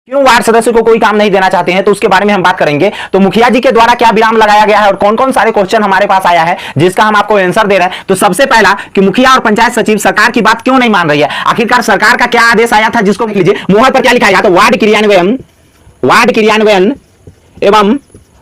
क्यों वार्ड सदस्य को कोई काम नहीं देना चाहते हैं, तो उसके बारे में हम बात करेंगे। तो मुखिया जी के द्वारा क्या विराम लगाया गया है और कौन कौन सारे क्वेश्चन हमारे पास आया है जिसका हम आपको आंसर दे रहे हैं। तो सबसे पहला कि मुखिया और पंचायत सचिव सरकार की बात क्यों नहीं मान रही है, आखिरकार सरकार का क्या आदेश आया था, जिसको लिख लीजिए। मोहर पर क्या लिखा है, तो वार्ड क्रियान्वयन एवं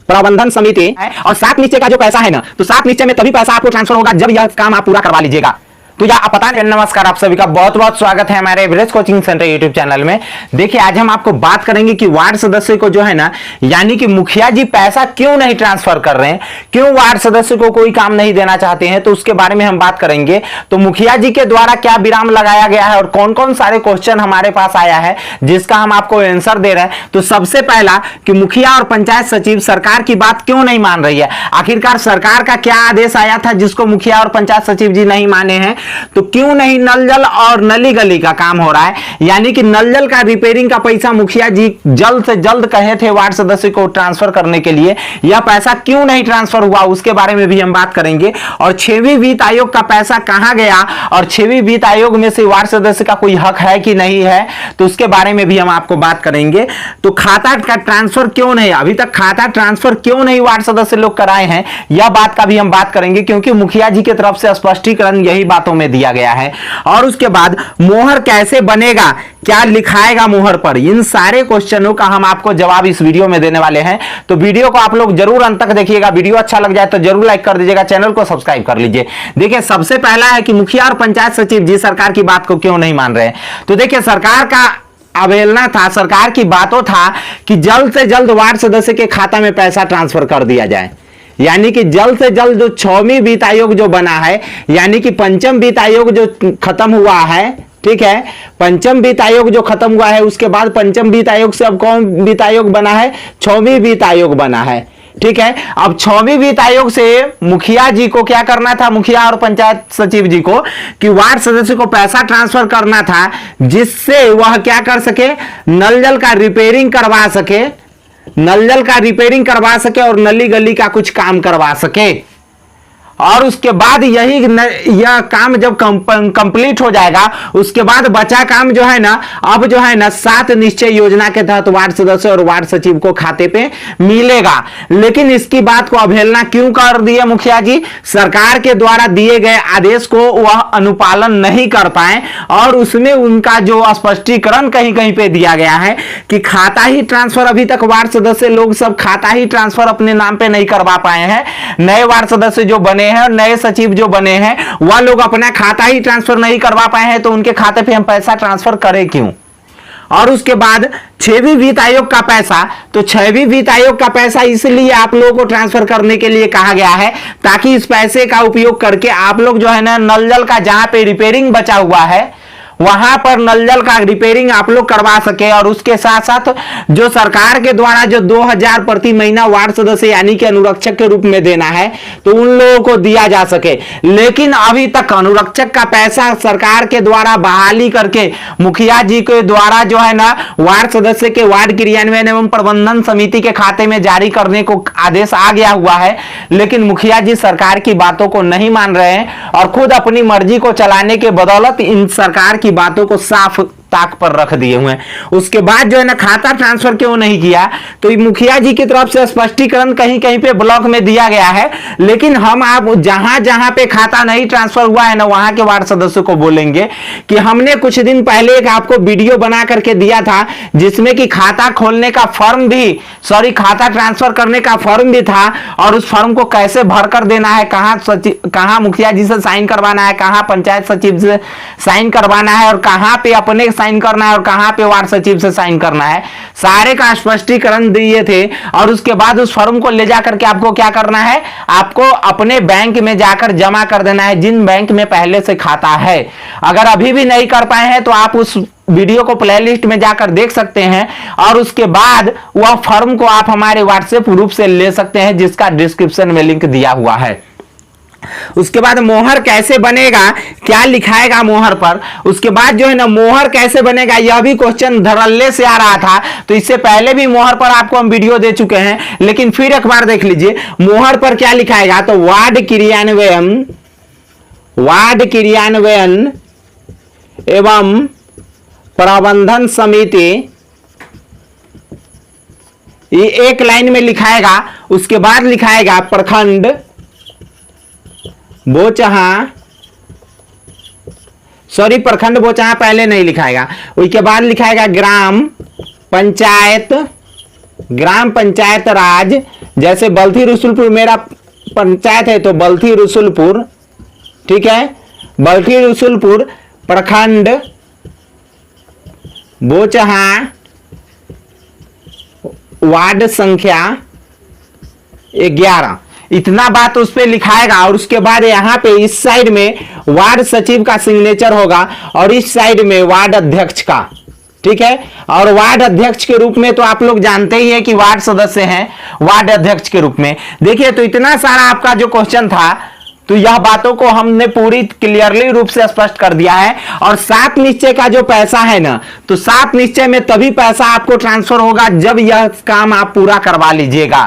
प्रबंधन समिति है, और 7 निश्चय का जो पैसा है ना, तो 7 निश्चय में तभी पैसा आपको ट्रांसफर होगा जब यह काम आप पूरा करवा लीजिएगा। तो या पता नहीं। नमस्कार, आप सभी का बहुत बहुत स्वागत है हमारे average coaching centre YouTube channel में। देखिए, आज हम आपको बात करेंगे कि वार्ड सदस्य को जो है ना, यानी कि मुखिया जी पैसा क्यों नहीं ट्रांसफर कर रहे हैं, क्यों वार्ड सदस्य को कोई काम नहीं देना चाहते हैं, तो उसके बारे में हम बात करेंगे। तो मुखिया जी के द्वारा क्या विराम लगाया गया है और कौन कौन सारे क्वेश्चन हमारे पास आया है जिसका हम आपको आंसर दे रहे हैं। तो सबसे पहला कि मुखिया और पंचायत सचिव सरकार की बात क्यों नहीं मान रही है, आखिरकार सरकार का क्या आदेश आया था जिसको मुखिया और पंचायत सचिव जी नहीं माने हैं। तो क्यों नहीं नल जल और नली गली का काम हो रहा है, यानी कि नल जल का रिपेयरिंग का पैसा मुखिया जी जल्द से जल्द कहे थे वार्ड सदस्य को ट्रांसफर करने के लिए, यह पैसा क्यों नहीं ट्रांसफर हुआ उसके बारे में भी हम बात करेंगे। और 6वीं वित्त आयोग का पैसा कहां गया और 6वीं वित्त आयोग में से वार्ड सदस्य का कोई हक है कि नहीं है, तो उसके बारे में भी हम आपको बात करेंगे। तो खाता का ट्रांसफर क्यों नहीं, अभी तक खाता ट्रांसफर क्यों नहीं वार्ड सदस्य लोग कराए हैं, यह बात का भी हम बात करेंगे, क्योंकि मुखिया जी की तरफ से स्पष्टीकरण यही बातों में दिया गया है। और उसके बाद मोहर कैसे बनेगा, क्या लिखाएगा मोहर पर, इन सारे क्वेश्चनों का हम आपको जवाब इस वीडियो में देने वाले हैं। तो वीडियो को आप लोग जरूर अंत तक देखिएगा, वीडियो अच्छा लग जाए तो जरूर लाइक कर दीजिएगा, चैनल को सब्सक्राइब कर लीजिए। देखिए, सबसे पहला है कि मुखिया और पंचायत सचिव जी सरकार की बात को क्यों नहीं मान रहे हैं। तो देखिए, सरकार का अवहेलना था, सरकार की बातों था कि जल्द से जल्द वार्ड सदस्य के खाता में पैसा ट्रांसफर कर दिया जाए, यानी कि जल्द से जल्द जो 6वीं वित्त आयोग जो बना है, यानी कि 5म वित्त आयोग जो खत्म हुआ है, ठीक है, 5म वित्त आयोग जो खत्म हुआ है, उसके बाद 5म वित्त आयोग से अब कौन वित्त आयोग बना है, 6वीं वित्त आयोग बना है, ठीक है। अब 6वीं वित्त आयोग से मुखिया जी को क्या करना था, मुखिया और पंचायत सचिव जी को, कि वार्ड सदस्य को पैसा ट्रांसफर करना था जिससे वह क्या कर सके, नल जल का रिपेयरिंग करवा सके, नल जल का रिपेयरिंग करवा सके और नली गली का कुछ काम करवा सके। और उसके बाद यह काम जब कंप्लीट हो जाएगा, उसके बाद बचा काम जो है ना, अब जो है ना 7 निश्चय योजना के तहत वार्ड सदस्य और वार्ड सचिव को खाते पे मिलेगा। लेकिन इसकी बात को अवहेलना क्यों कर दिया मुखिया जी, सरकार के द्वारा दिए गए आदेश को वह अनुपालन नहीं कर पाए, और उसमें उनका जो स्पष्टीकरण कहीं कहीं पे दिया गया है कि खाता ही ट्रांसफर, अभी तक वार्ड सदस्य लोग सब खाता ही ट्रांसफर अपने नाम पे नहीं करवा पाए हैं। नए वार्ड सदस्य जो बने हैं और नए सचिव जो बने हैं, वह लोग अपना खाता ही ट्रांसफर नहीं करवा पाए हैं, तो उनके खाते पे हम पैसा ट्रांसफर करें क्यों। और उसके बाद 6वीं वित्त आयोग का पैसा, तो 6वीं वित्त आयोग का पैसा इसलिए आप लोगों को ट्रांसफर करने के लिए कहा गया है ताकि इस पैसे का उपयोग करके आप लोग जो है ना, नल जल का जहां पे रिपेयरिंग बचा हुआ है वहां पर नल जल का रिपेयरिंग आप लोग करवा सके, और उसके साथ साथ जो सरकार के द्वारा जो 2000 प्रति महीना वार्ड सदस्य यानी कि अनुरक्षक के रूप में देना है, तो उन लोगों को दिया जा सके। लेकिन अभी तक अनुरक्षक का पैसा सरकार के द्वारा बहाली करके मुखिया जी के द्वारा जो है ना, वार्ड सदस्य के वार्ड क्रियान्वयन एवं प्रबंधन समिति के खाते में जारी करने को आदेश आ गया हुआ है, लेकिन मुखिया जी सरकार की बातों को नहीं मान रहे हैं और खुद अपनी मर्जी को चलाने के बदौलत इन सरकार की बातों को साफ ताक पर रख दिए हुए हैं। उसके बाद जो है ना, खाता ट्रांसफर क्यों नहीं किया, तो मुखिया जी की तरफ से स्पष्टीकरण कहीं कहीं पे ब्लॉक में दिया गया है, लेकिन हम आप जहां जहां पे खाता नहीं ट्रांसफर हुआ है ना, वहां के वार्ड सदस्यों को बोलेंगे कि हमने कुछ दिन पहले एक आपको वीडियो बना करके दिया था जिसमें कि खाता खोलने का फॉर्म भी, खाता ट्रांसफर करने का फॉर्म भी था, और उस फॉर्म को कैसे भरकर देना है, कहां मुखिया जी से साइन करवाना है, कहां पंचायत सचिव से साइन करवाना है, और कहां पे अपने साइन करना है और कहां पे वार्ड सचिव से साइन करना है, सारे का स्पष्टीकरण दिए थे। और उसके बाद उस फॉर्म को ले जाकर के आपको क्या करना है, आपको अपने बैंक में जाकर जमा कर देना है, जिन बैंक में पहले से खाता है। अगर अभी भी नहीं कर पाए हैं तो आप उस वीडियो को प्लेलिस्ट में जाकर देख सकते हैं, और उसके बाद वह फॉर्म को आप हमारे व्हाट्सएप ग्रुप से ले सकते हैं, जिसका डिस्क्रिप्शन में लिंक दिया हुआ है। उसके बाद मोहर कैसे बनेगा, क्या लिखाएगा मोहर पर, उसके बाद जो है ना, मोहर कैसे बनेगा, यह भी क्वेश्चन धड़ल्ले से आ रहा था। तो इससे पहले भी मोहर पर आपको हम वीडियो दे चुके हैं, लेकिन फिर एक बार देख लीजिए मोहर पर क्या लिखाएगा। तो वार्ड क्रियान्वयन एवं प्रबंधन समिति ये एक लाइन में लिखाएगा, उसके बाद लिखाएगा प्रखंड बोचहां, सॉरी प्रखंड बोचहां पहले नहीं लिखाएगा, उसके बाद लिखाएगा ग्राम पंचायत, ग्राम पंचायत राज। जैसे बल्थी रसुलपुर मेरा पंचायत है तो बल्थी रसुलपुर, ठीक है, बल्थी रसुलपुर प्रखंड बोचहां वार्ड संख्या 11। इतना बात उस पे लिखाएगा और उसके बाद यहां पे इस साइड में वार्ड सचिव का सिग्नेचर होगा और इस साइड में वार्ड अध्यक्ष का, ठीक है। और वार्ड अध्यक्ष के रूप में तो आप लोग जानते ही हैं कि वार्ड सदस्य हैं, वार्ड अध्यक्ष के रूप में। देखिए तो इतना सारा आपका जो क्वेश्चन था, तो यह बातों को हमने पूरी क्लियरली रूप से स्पष्ट कर दिया है। और 7 निश्चय का जो पैसा है ना, तो 7 निश्चय में तभी पैसा आपको ट्रांसफर होगा जब यह काम आप पूरा करवा लीजिएगा।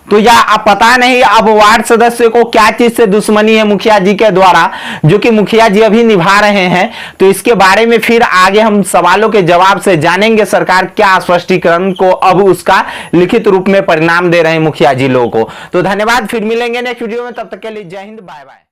तो यह आप पता नहीं अब वार्ड सदस्य को क्या चीज से दुश्मनी है मुखिया जी के द्वारा, जो कि मुखिया जी अभी निभा रहे हैं। तो इसके बारे में फिर आगे हम सवालों के जवाब से जानेंगे सरकार क्या स्पष्टीकरण को अब उसका लिखित रूप में परिणाम दे रहे हैं मुखिया जी लोगों को। तो धन्यवाद, फिर मिलेंगे नेक्स्ट वीडियो में, तब तक के लिए जय हिंद, बाय बाय।